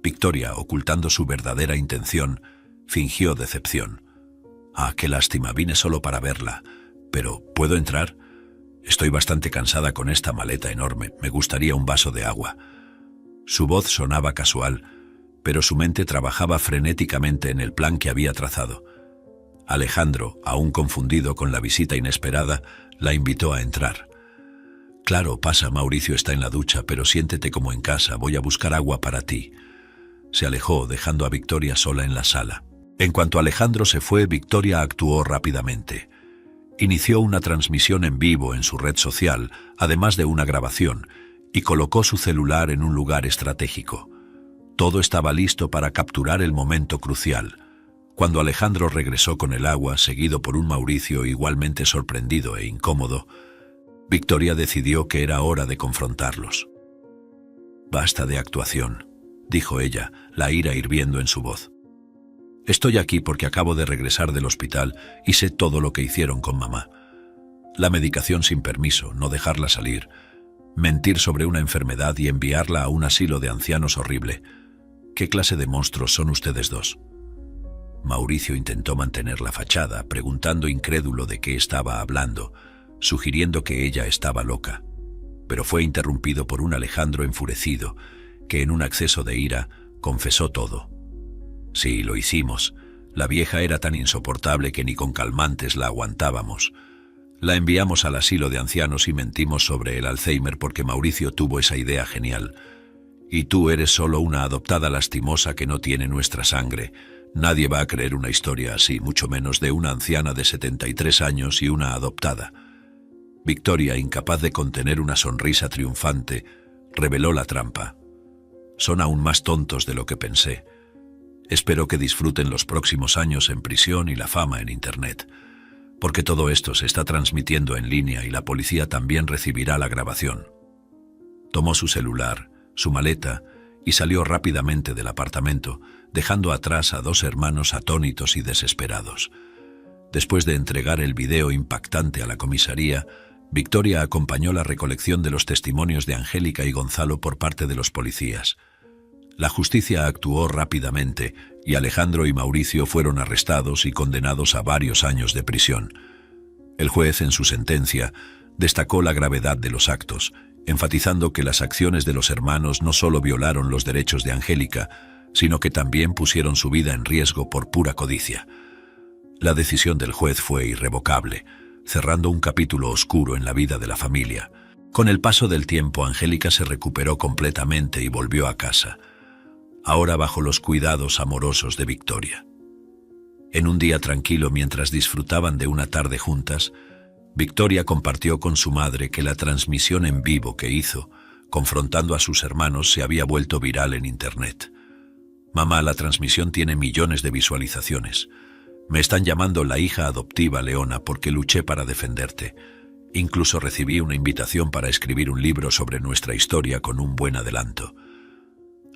Victoria, ocultando su verdadera intención, fingió decepción. «Ah, qué lástima, vine solo para verla. Pero, ¿puedo entrar? Estoy bastante cansada con esta maleta enorme. Me gustaría un vaso de agua». Su voz sonaba casual, pero su mente trabajaba frenéticamente en el plan que había trazado. Alejandro, aún confundido con la visita inesperada, la invitó a entrar. «Claro, pasa, Mauricio está en la ducha, pero siéntete como en casa, voy a buscar agua para ti». Se alejó, dejando a Victoria sola en la sala. En cuanto Alejandro se fue, Victoria actuó rápidamente. Inició una transmisión en vivo en su red social, además de una grabación, y colocó su celular en un lugar estratégico. Todo estaba listo para capturar el momento crucial. Cuando Alejandro regresó con el agua, seguido por un Mauricio igualmente sorprendido e incómodo, Victoria decidió que era hora de confrontarlos. «Basta de actuación», dijo ella, la ira hirviendo en su voz. «Estoy aquí porque acabo de regresar del hospital y sé todo lo que hicieron con mamá. La medicación sin permiso, no dejarla salir, mentir sobre una enfermedad y enviarla a un asilo de ancianos horrible. ¿Qué clase de monstruos son ustedes dos?» Mauricio intentó mantener la fachada, preguntando incrédulo de qué estaba hablando, sugiriendo que ella estaba loca. pero fue interrumpido por un Alejandro enfurecido, que en un acceso de ira confesó todo. Sí, lo hicimos. La vieja era tan insoportable que ni con calmantes la aguantábamos. La enviamos al asilo de ancianos y mentimos sobre el Alzheimer porque Mauricio tuvo esa idea genial. Y tú eres solo una adoptada lastimosa que no tiene nuestra sangre. Nadie va a creer una historia así, mucho menos de una anciana de 73 años y una adoptada. Victoria, incapaz de contener una sonrisa triunfante, reveló la trampa. Son aún más tontos de lo que pensé. Espero que disfruten los próximos años en prisión y la fama en Internet, porque todo esto se está transmitiendo en línea y la policía también recibirá la grabación. Tomó su celular, su maleta, y salió rápidamente del apartamento, dejando atrás a dos hermanos atónitos y desesperados. Después de entregar el video impactante a la comisaría, Victoria acompañó la recolección de los testimonios de Angélica y Gonzalo por parte de los policías. La justicia actuó rápidamente y Alejandro y Mauricio fueron arrestados y condenados a varios años de prisión. El juez, en su sentencia, destacó la gravedad de los actos, enfatizando que las acciones de los hermanos no solo violaron los derechos de Angélica, sino que también pusieron su vida en riesgo por pura codicia. La decisión del juez fue irrevocable, cerrando un capítulo oscuro en la vida de la familia. Con el paso del tiempo, Angélica se recuperó completamente y volvió a casa, ahora bajo los cuidados amorosos de Victoria. En un día tranquilo, mientras disfrutaban de una tarde juntas, Victoria compartió con su madre que la transmisión en vivo que hizo, confrontando a sus hermanos, se había vuelto viral en Internet. «Mamá, la transmisión tiene millones de visualizaciones. Me están llamando la hija adoptiva Leona porque luché para defenderte. Incluso recibí una invitación para escribir un libro sobre nuestra historia con un buen adelanto».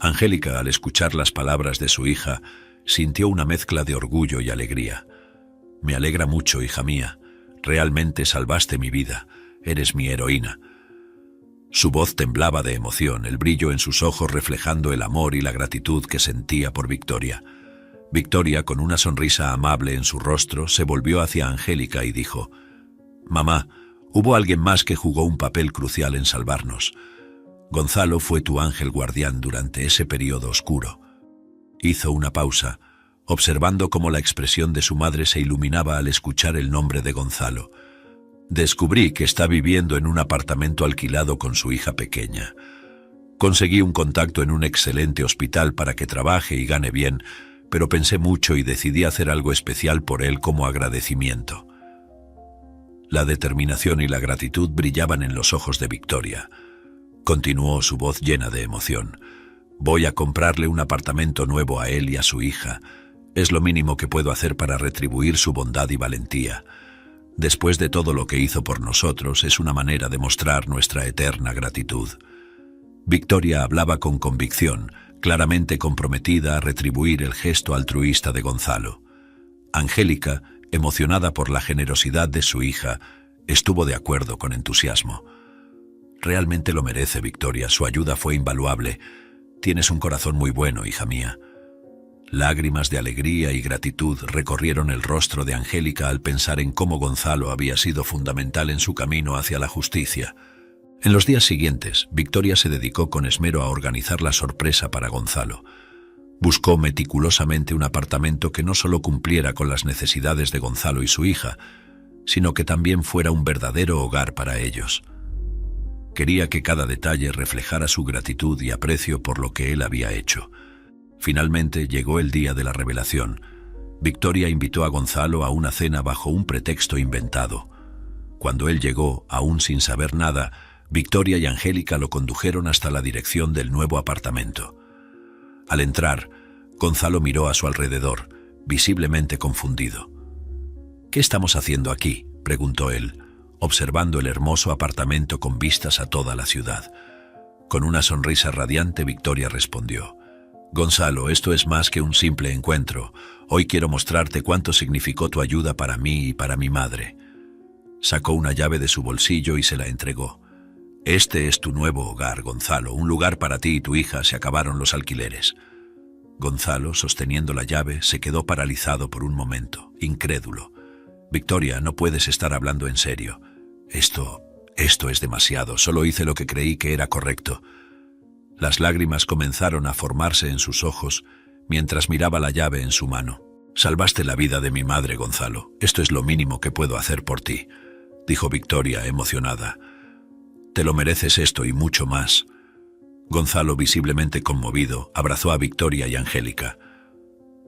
Angélica, al escuchar las palabras de su hija, sintió una mezcla de orgullo y alegría. «Me alegra mucho, hija mía. Realmente salvaste mi vida. Eres mi heroína». Su voz temblaba de emoción, el brillo en sus ojos reflejando el amor y la gratitud que sentía por Victoria. Victoria, con una sonrisa amable en su rostro, se volvió hacia Angélica y dijo: «Mamá, hubo alguien más que jugó un papel crucial en salvarnos. Gonzalo fue tu ángel guardián durante ese periodo oscuro». Hizo una pausa, observando cómo la expresión de su madre se iluminaba al escuchar el nombre de Gonzalo. «Descubrí que está viviendo en un apartamento alquilado con su hija pequeña. Conseguí un contacto en un excelente hospital para que trabaje y gane bien, pero pensé mucho y decidí hacer algo especial por él como agradecimiento». La determinación y la gratitud brillaban en los ojos de Victoria. Continuó su voz llena de emoción: «Voy a comprarle un apartamento nuevo a él y a su hija. Es lo mínimo que puedo hacer para retribuir su bondad y valentía. Después de todo lo que hizo por nosotros, es una manera de mostrar nuestra eterna gratitud». Victoria hablaba con convicción, claramente comprometida a retribuir el gesto altruista de Gonzalo. Angélica, emocionada por la generosidad de su hija, estuvo de acuerdo con entusiasmo. «Realmente lo merece, Victoria. Su ayuda fue invaluable. Tienes un corazón muy bueno, hija mía». Lágrimas de alegría y gratitud recorrieron el rostro de Angélica al pensar en cómo Gonzalo había sido fundamental en su camino hacia la justicia. En los días siguientes, Victoria se dedicó con esmero a organizar la sorpresa para Gonzalo. Buscó meticulosamente un apartamento que no solo cumpliera con las necesidades de Gonzalo y su hija, sino que también fuera un verdadero hogar para ellos. Quería que cada detalle reflejara su gratitud y aprecio por lo que él había hecho. Finalmente llegó el día de la revelación. Victoria invitó a Gonzalo a una cena bajo un pretexto inventado. Cuando él llegó, aún sin saber nada, Victoria y Angélica lo condujeron hasta la dirección del nuevo apartamento. Al entrar, Gonzalo miró a su alrededor, visiblemente confundido. «¿Qué estamos haciendo aquí?», preguntó él, observando el hermoso apartamento con vistas a toda la ciudad. Con una sonrisa radiante, Victoria respondió: «Gonzalo, esto es más que un simple encuentro. Hoy quiero mostrarte cuánto significó tu ayuda para mí y para mi madre». Sacó una llave de su bolsillo y se la entregó. «Este es tu nuevo hogar, Gonzalo, un lugar para ti y tu hija. Se acabaron los alquileres». Gonzalo, sosteniendo la llave, se quedó paralizado por un momento, incrédulo. «Victoria, no puedes estar hablando en serio. Esto es demasiado, solo hice lo que creí que era correcto. Las lágrimas comenzaron a formarse en sus ojos mientras miraba la llave en su mano. Salvaste la vida de mi madre, Gonzalo. Esto es lo mínimo que puedo hacer por ti, dijo Victoria, emocionada. Te lo mereces esto y mucho más. Gonzalo, visiblemente conmovido, abrazó a Victoria y Angélica.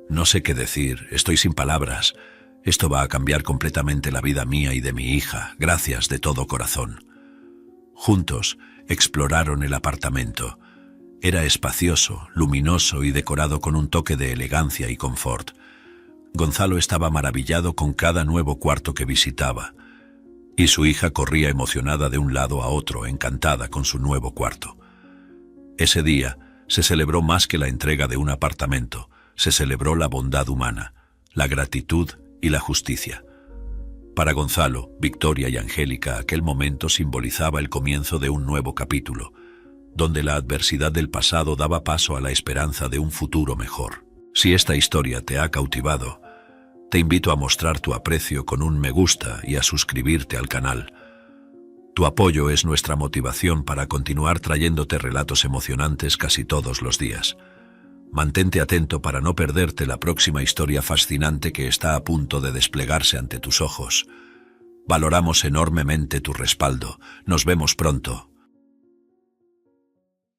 No sé qué decir, estoy sin palabras. Esto va a cambiar completamente la vida mía y de mi hija. Gracias de todo corazón. Juntos exploraron el apartamento. Era espacioso, luminoso y decorado con un toque de elegancia y confort. Gonzalo estaba maravillado con cada nuevo cuarto que visitaba, y su hija corría emocionada de un lado a otro, encantada con su nuevo cuarto. Ese día se celebró más que la entrega de un apartamento, se celebró la bondad humana, la gratitud y la justicia. Para Gonzalo, Victoria y Angélica, aquel momento simbolizaba el comienzo de un nuevo capítulo, donde la adversidad del pasado daba paso a la esperanza de un futuro mejor. Si esta historia te ha cautivado, te invito a mostrar tu aprecio con un me gusta y a suscribirte al canal. Tu apoyo es nuestra motivación para continuar trayéndote relatos emocionantes casi todos los días. Mantente atento para no perderte la próxima historia fascinante que está a punto de desplegarse ante tus ojos. Valoramos enormemente tu respaldo. Nos vemos pronto.